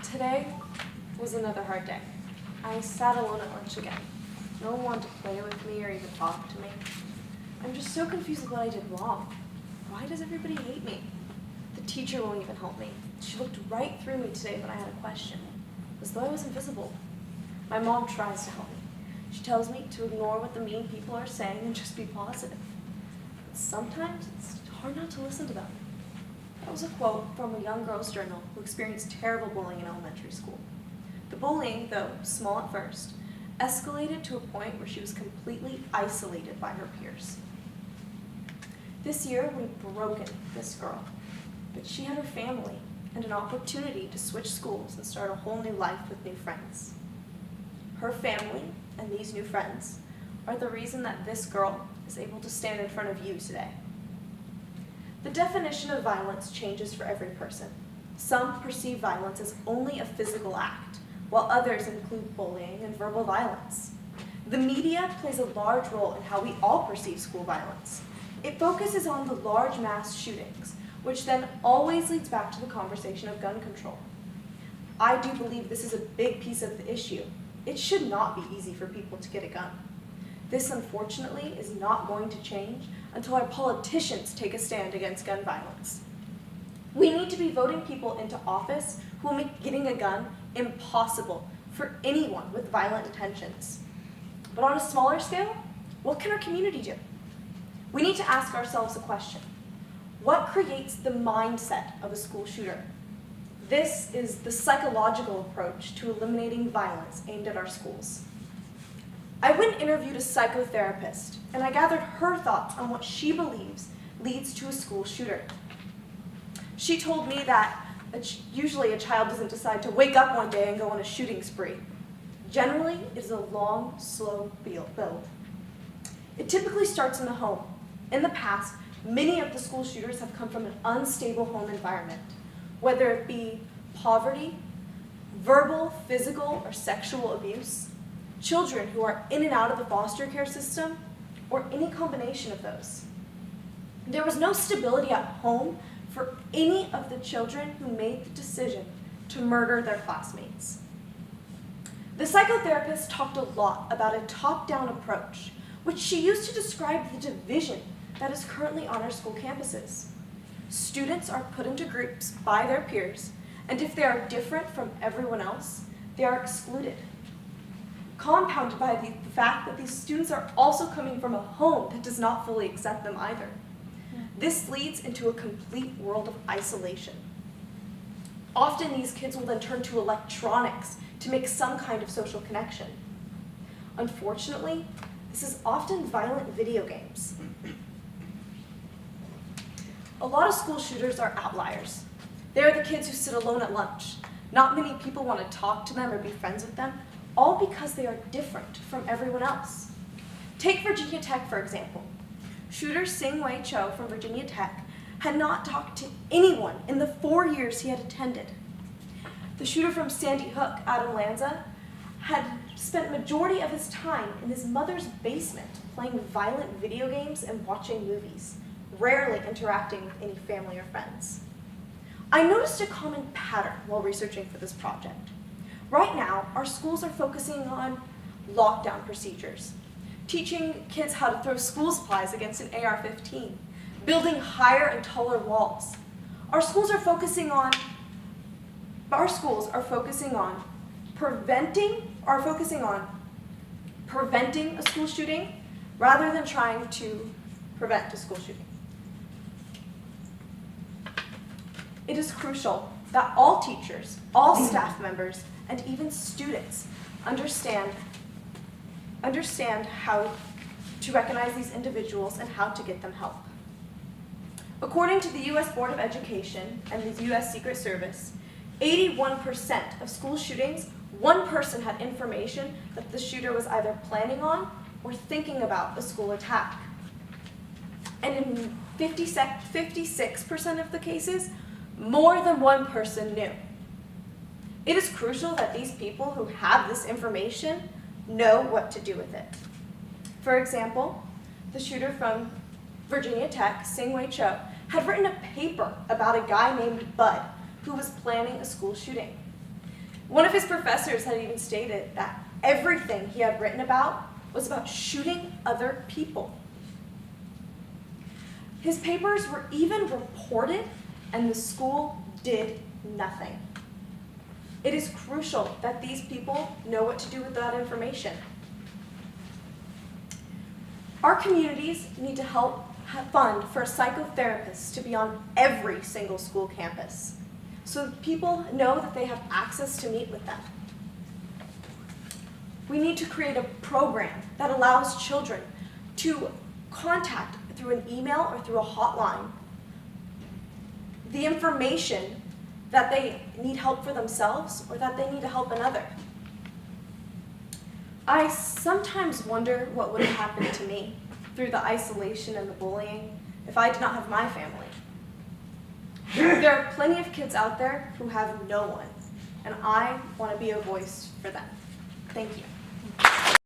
Today was another hard day. I sat alone at lunch again. No one wanted to play with me or even talk to me. I'm just so confused with what I did wrong. Why does everybody hate me? The teacher won't even help me. She looked right through me today when I had a question, as though I was invisible. My mom tries to help me. She tells me to ignore what the mean people are saying and just be positive. But sometimes it's hard not to listen to them. That was a quote from a young girl's journal who experienced terrible bullying in elementary school. The bullying, though small at first, escalated to a point where she was completely isolated by her peers. This year, we've broken this girl, but she had her family and an opportunity to switch schools and start a whole new life with new friends. Her family and these new friends are the reason that this girl is able to stand in front of you today. The definition of violence changes for every person. Some perceive violence as only a physical act, while others include bullying and verbal violence. The media plays a large role in how we all perceive school violence. It focuses on the large mass shootings, which then always leads back to the conversation of gun control. I do believe this is a big piece of the issue. It should not be easy for people to get a gun. This, unfortunately, is not going to change until our politicians take a stand against gun violence. We need to be voting people into office who will make getting a gun impossible for anyone with violent intentions. But on a smaller scale, what can our community do? We need to ask ourselves a question. What creates the mindset of a school shooter? This is the psychological approach to eliminating violence aimed at our schools. I went and interviewed a psychotherapist, and I gathered her thoughts on what she believes leads to a school shooter. She told me that usually a child doesn't decide to wake up one day and go on a shooting spree. Generally, it is a long, slow build. It typically starts in the home. In the past, many of the school shooters have come from an unstable home environment, whether it be poverty, verbal, physical, or sexual abuse, children who are in and out of the foster care system, or any combination of those. There was no stability at home for any of the children who made the decision to murder their classmates. The psychotherapist talked a lot about a top-down approach, which she used to describe the division that is currently on our school campuses. Students are put into groups by their peers, and if they are different from everyone else, they are excluded. Compounded by the fact that these students are also coming from a home that does not fully accept them either. This leads into a complete world of isolation. Often these kids will then turn to electronics to make some kind of social connection. Unfortunately, this is often violent video games. A lot of school shooters are outliers. They are the kids who sit alone at lunch. Not many people want to talk to them or be friends with them, all because they are different from everyone else. Take Virginia Tech, for example. Shooter Sing-Wei Cho from Virginia Tech had not talked to anyone in the 4 years he had attended. The shooter from Sandy Hook, Adam Lanza, had spent majority of his time in his mother's basement playing violent video games and watching movies, rarely interacting with any family or friends. I noticed a common pattern while researching for this project. Right now, our schools are focusing on lockdown procedures, teaching kids how to throw school supplies against an AR-15, building higher and taller walls. Our schools are focusing on preventing a school shooting rather than trying to prevent a school shooting. It is crucial that all teachers, all staff members, and even students understand how to recognize these individuals and how to get them help. According to the U.S. Board of Education and the U.S. Secret Service, 81% of school shootings, one person had information that the shooter was either planning on or thinking about a school attack. And in 56% of the cases, more than one person knew. It is crucial that these people who have this information know what to do with it. For example, the shooter from Virginia Tech, Sing-Wei Cho, had written a paper about a guy named Bud who was planning a school shooting. One of his professors had even stated that everything he had written about was about shooting other people. His papers were even reported, and the school did nothing. It is crucial that these people know what to do with that information. Our communities need to help fund for psychotherapists to be on every single school campus, so that people know that they have access to meet with them. We need to create a program that allows children to contact through an email or through a hotline the information that they need help for themselves or that they need to help another. I sometimes wonder what would have happened to me through the isolation and the bullying if I did not have my family. There are plenty of kids out there who have no one, and I want to be a voice for them. Thank you.